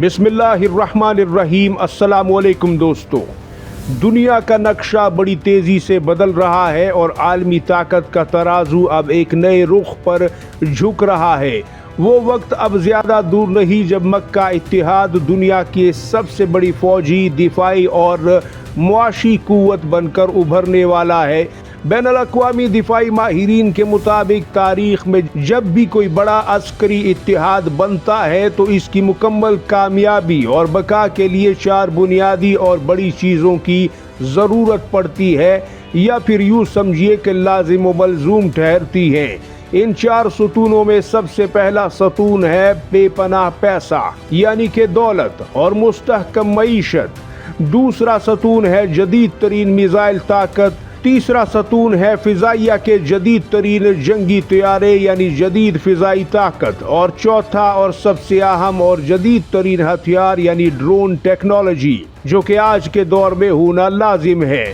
बिस्मिल्लाहिर्रहमानिर्रहीम। अस्सलाम वालेकुम दोस्तों। दुनिया का नक्शा बड़ी तेज़ी से बदल रहा है और आलमी ताकत का तराजू अब एक नए रुख पर झुक रहा है। वो वक्त अब ज़्यादा दूर नहीं जब मक्का इत्तेहाद दुनिया की सबसे बड़ी फौजी, दिफाई और मुआशी कुव्वत बनकर उभरने वाला है। बैनुल-अक़वामी दिफाई माहिरीन के मुताबिक तारीख़ में जब भी कोई बड़ा अस्करी इत्तेहाद बनता है तो इसकी मुकम्मल कामयाबी और बका के लिए 4 बुनियादी और बड़ी चीज़ों की ज़रूरत पड़ती है, या फिर यूँ समझिए कि लाजिम व मलज़ूम ठहरती हैं। इन 4 सतूनों में सबसे पहला सतून है बेपनाह पैसा यानी कि दौलत और मुस्तहकम मईशत। दूसरा सतून है जदीद तरीन मिसाइल ताकत। तीसरा सतून है फ़िज़ाइया के जदीद तरीन जंगी तैयारे यानी जदीद फ़िज़ाई ताकत। और चौथा और सबसे अहम और जदीद तरीन हथियार यानी ड्रोन टेक्नोलॉजी, जो कि आज के दौर में होना लाजिम है।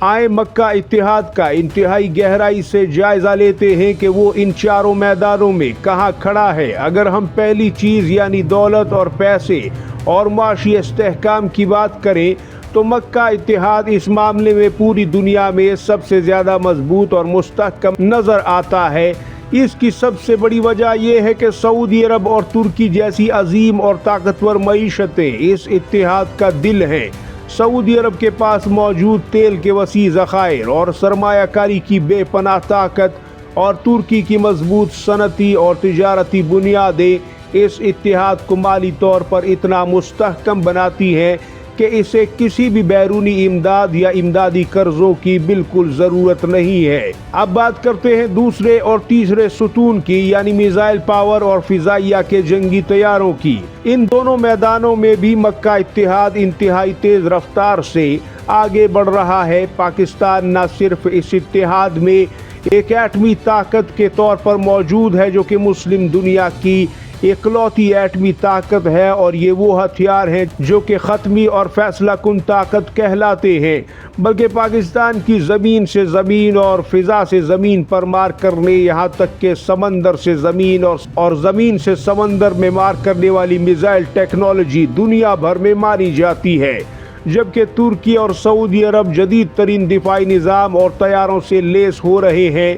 आए मक्का इत्तेहाद का इंतहाई गहराई से जायज़ा लेते हैं कि वो इन चारों मैदानों में कहाँ खड़ा है। अगर हम पहली चीज़ यानी दौलत और पैसे और माशी इस्तेहकाम की बात करें तो मक्का इत्तेहाद इस मामले में पूरी दुनिया में सबसे ज़्यादा मजबूत और मुस्तहकम नज़र आता है। इसकी सबसे बड़ी वजह यह है कि सऊदी अरब और तुर्की जैसी अजीम और ताकतवर मईशतें इस इत्तेहाद का दिल हैं। सऊदी अरब के पास मौजूद तेल के वसी ज़खायर और सरमायाकारी की बेपनाह ताकत और तुर्की की मजबूत सनती और तिजारती बुनियादें इस इत्तेहाद को माली तौर पर इतना मुस्तहकम बनाती हैं कि इसे किसी भी बैरूनी इमदाद या इमदादी कर्जों की बिल्कुल ज़रूरत नहीं है। अब बात करते हैं दूसरे और तीसरे सतून की यानी मिसाइल पावर और फ़िज़ाइया के जंगी तैयारों की। इन दोनों मैदानों में भी मक्का इत्तेहाद इंतहाई तेज़ रफ्तार से आगे बढ़ रहा है। पाकिस्तान न सिर्फ इस इत्तेहाद में एक एटमी ताकत के तौर पर मौजूद है जो कि मुस्लिम दुनिया की इकलौती एटमी ताकत है, और ये वो हथियार हैं जो कि ख़त्मी और फैसला कुन ताकत कहलाते हैं, बल्कि पाकिस्तान की ज़मीन से ज़मीन और फ़िज़ा से ज़मीन पर मार करने, यहाँ तक कि समंदर से ज़मीन और ज़मीन से समंदर में मार करने वाली मिसाइल टेक्नोलॉजी दुनिया भर में मानी जाती है। जबकि तुर्की और सऊदी अरब जदीद तरीन दिफाई निज़ाम और तैयारों से लेस हो रहे हैं।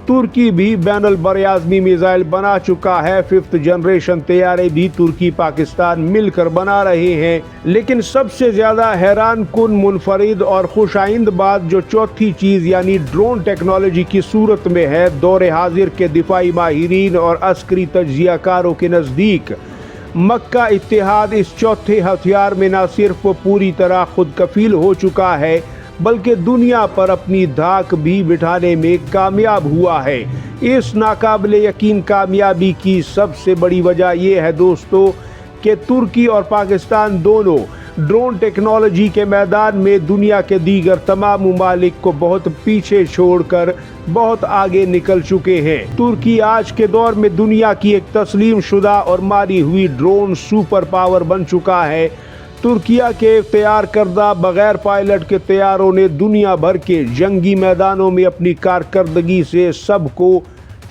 तुर्की भी बैनुल बरआज़मी मिसाइल बना चुका है। 5th जनरेशन तैयारे भी तुर्की पाकिस्तान मिलकर बना रहे हैं। लेकिन सबसे ज़्यादा हैरान कुन, मुनफरिद और खुशाइंद बात जो चौथी चीज़ यानी ड्रोन टेक्नोलॉजी की सूरत में है, दौरे हाजिर के दिफाई माहिरीन और अस्करी तज्ज़ियाकारों के नज़दीक मक्का इत्तेहाद इस चौथे हथियार में न सिर्फ पूरी तरह खुद कफील हो चुका है बल्कि दुनिया पर अपनी धाक भी बिठाने में कामयाब हुआ है। इस नाकाबिले यकीन कामयाबी की सबसे बड़ी वजह यह है दोस्तों कि तुर्की और पाकिस्तान दोनों ड्रोन टेक्नोलॉजी के मैदान में दुनिया के दीगर तमाम मुमालिक को बहुत पीछे छोड़कर बहुत आगे निकल चुके हैं। तुर्की आज के दौर में दुनिया की एक तस्लीम शुदा और मारी हुई ड्रोन सुपर पावर बन चुका है। तुर्किया के तैयार करदा बगैर पायलट के तैयारों ने दुनिया भर के जंगी मैदानों में अपनी कारकर्दगी से सबको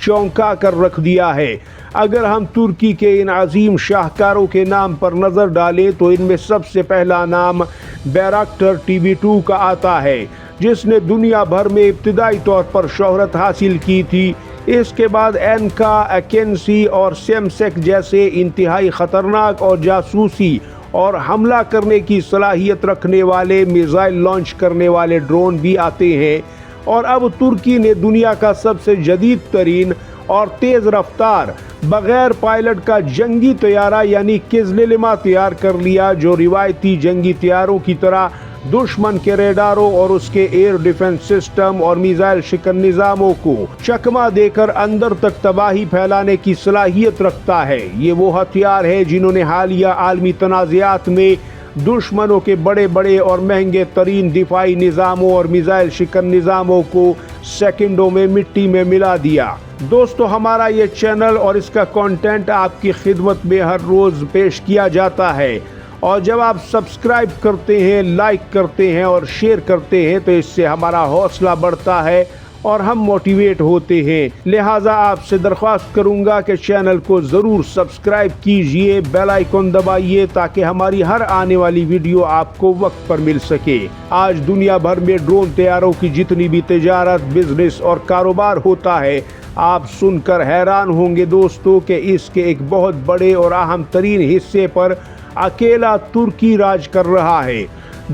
चौंका कर रख दिया है। अगर हम तुर्की के इन अजीम शाहकारों के नाम पर नज़र डालें तो इनमें सबसे पहला नाम बैरक्टर TB2 का आता है, जिसने दुनिया भर में इब्तिदाई तौर पर शोहरत हासिल की थी। इसके बाद एनका, अकेंसी और सेमसेक जैसे इंतहाई ख़तरनाक और जासूसी और हमला करने की सलाहियत रखने वाले मिसाइल लॉन्च करने वाले ड्रोन भी आते हैं। और अब तुर्की ने दुनिया का सबसे जदीद तरीन और तेज़ रफ्तार बगैर पायलट का जंगी तैयारा यानी किज़्ललिमा तैयार कर लिया, जो रिवायती जंगी तैयारों की तरह दुश्मन के रेडारों और उसके एयर डिफेंस सिस्टम और मिसाइल शिकन निज़ामों को चकमा देकर अंदर तक तबाही फैलाने की सलाहियत रखता है। ये वो हथियार है जिन्होंने हालिया आलमी तनाज़ात में दुश्मनों के बड़े बड़े और महंगे तरीन दिफाई निज़ामों और मिसाइल शिकन निज़ामों को सेकंडों में मिट्टी में मिला दिया। दोस्तों, हमारा ये चैनल और इसका कंटेंट आपकी खिदमत में हर रोज़ पेश किया जाता है, और जब आप सब्सक्राइब करते हैं, लाइक करते हैं और शेयर करते हैं तो इससे हमारा हौसला बढ़ता है اور ہم موٹیویٹ ہوتے ہیں۔ لہٰذا آپ سے درخواست کروں گا کہ چینل کو ضرور سبسکرائب کیجئے، بیل آئیکن دبائیے تاکہ ہماری ہر آنے والی ویڈیو آپ کو وقت پر مل سکے۔ آج دنیا بھر میں ڈرون طیاروں کی جتنی بھی تجارت، بزنس اور کاروبار ہوتا ہے، آپ سن کر حیران ہوں گے دوستو کہ اس کے ایک بہت بڑے اور اہم ترین حصے پر اکیلا ترکی راج کر رہا ہے۔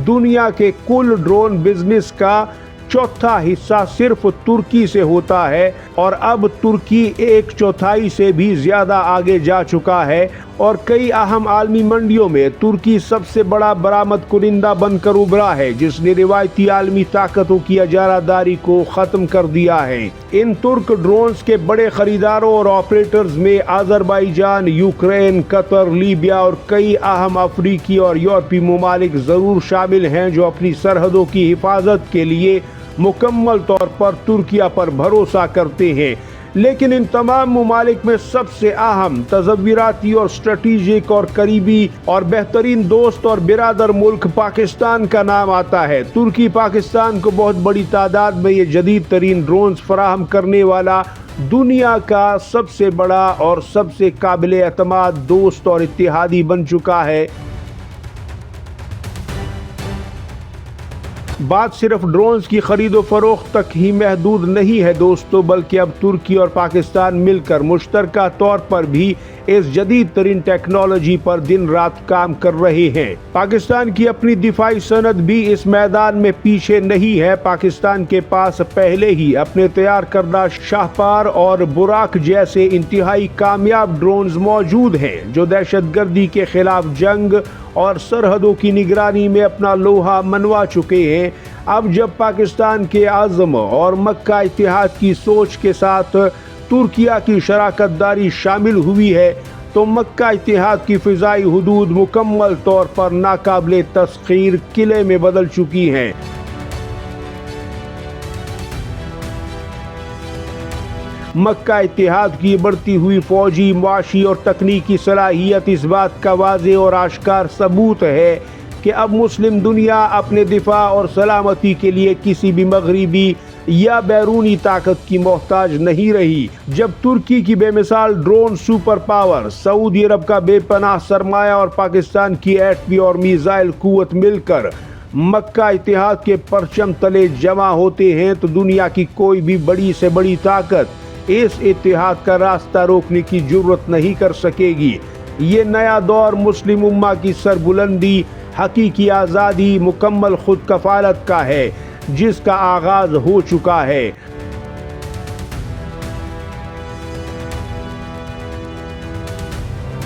دنیا کے کل ڈرون بزنس کا چوتھا حصہ صرف ترکی سے ہوتا ہے، اور اب ترکی 1/4 سے بھی زیادہ آگے جا چکا ہے، اور کئی اہم عالمی منڈیوں میں ترکی سب سے بڑا برآمد کنندہ بن کر ابھرا ہے، جس نے روایتی عالمی طاقتوں کی اجارہ داری کو ختم کر دیا ہے۔ ان ترک ڈرونز کے بڑے خریداروں اور آپریٹرز میں آذربائیجان، یوکرین، قطر، لیبیا اور کئی اہم افریقی اور یورپی ممالک ضرور شامل ہیں، جو اپنی سرحدوں کی حفاظت کے لیے مکمل طور پر ترکیہ پر بھروسہ کرتے ہیں۔ لیکن ان تمام ممالک میں سب سے اہم، تصوراتی اور اسٹریٹجک اور قریبی اور بہترین دوست اور برادر ملک پاکستان کا نام آتا ہے۔ ترکی پاکستان کو بہت بڑی تعداد میں یہ جدید ترین ڈرونز فراہم کرنے والا دنیا کا سب سے بڑا اور سب سے قابل اعتماد دوست اور اتحادی بن چکا ہے۔ بات صرف ڈرونز کی خرید و فروخت تک ہی محدود نہیں ہے دوستو، بلکہ اب ترکی اور پاکستان مل کر مشترکہ طور پر بھی اس جدید ترین ٹیکنالوجی پر دن رات کام کر رہے ہیں۔ پاکستان کی اپنی دفاعی صنعت بھی اس میدان میں پیچھے نہیں ہے۔ پاکستان کے پاس پہلے ہی اپنے تیار کردہ شاہپار اور براق جیسے انتہائی کامیاب ڈرونز موجود ہیں، جو دہشت گردی کے خلاف جنگ اور سرحدوں کی نگرانی میں اپنا لوہا منوا چکے ہیں۔ اب جب پاکستان کے عزم اور مکہ اتحاد کی سوچ کے ساتھ ترکیہ کی شراکت داری شامل ہوئی ہے، تو مکہ اتحاد کی فضائی حدود مکمل طور پر ناقابل تسخیر قلعے میں بدل چکی ہیں۔ مکہ اتحاد کی بڑھتی ہوئی فوجی، معاشی اور تکنیکی صلاحیت اس بات کا واضح اور آشکار ثبوت ہے کہ اب مسلم دنیا اپنے دفاع اور سلامتی کے لیے کسی بھی مغربی یا بیرونی طاقت کی محتاج نہیں رہی۔ جب ترکی کی بے مثال ڈرون سپر پاور، سعودی عرب کا بے پناہ سرمایہ اور پاکستان کی ایٹمی اور میزائل قوت مل کر مکہ اتحاد کے پرچم تلے جمع ہوتے ہیں، تو دنیا کی کوئی بھی بڑی سے بڑی طاقت اس اتحاد کا راستہ روکنے کی جرت نہیں کر سکے گی۔ یہ نیا دور مسلم امہ کی سربلندی، حقیقی آزادی، مکمل خود کفالت کا ہے، جس کا آغاز ہو چکا ہے۔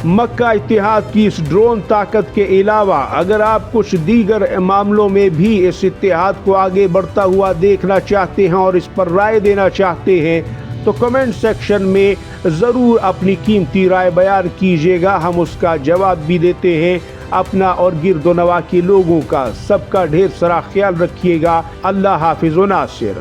مکہ اتحاد کی اس ڈرون طاقت کے علاوہ اگر آپ کچھ دیگر معاملوں میں بھی اس اتحاد کو آگے بڑھتا ہوا دیکھنا چاہتے ہیں اور اس پر رائے دینا چاہتے ہیں، تو کمنٹ سیکشن میں ضرور اپنی قیمتی رائے بیان کیجیے گا، ہم اس کا جواب بھی دیتے ہیں۔ اپنا اور گرد و نواح کے لوگوں کا سب کا ڈھیر سارا خیال رکھیے گا۔ اللہ حافظ و ناصر۔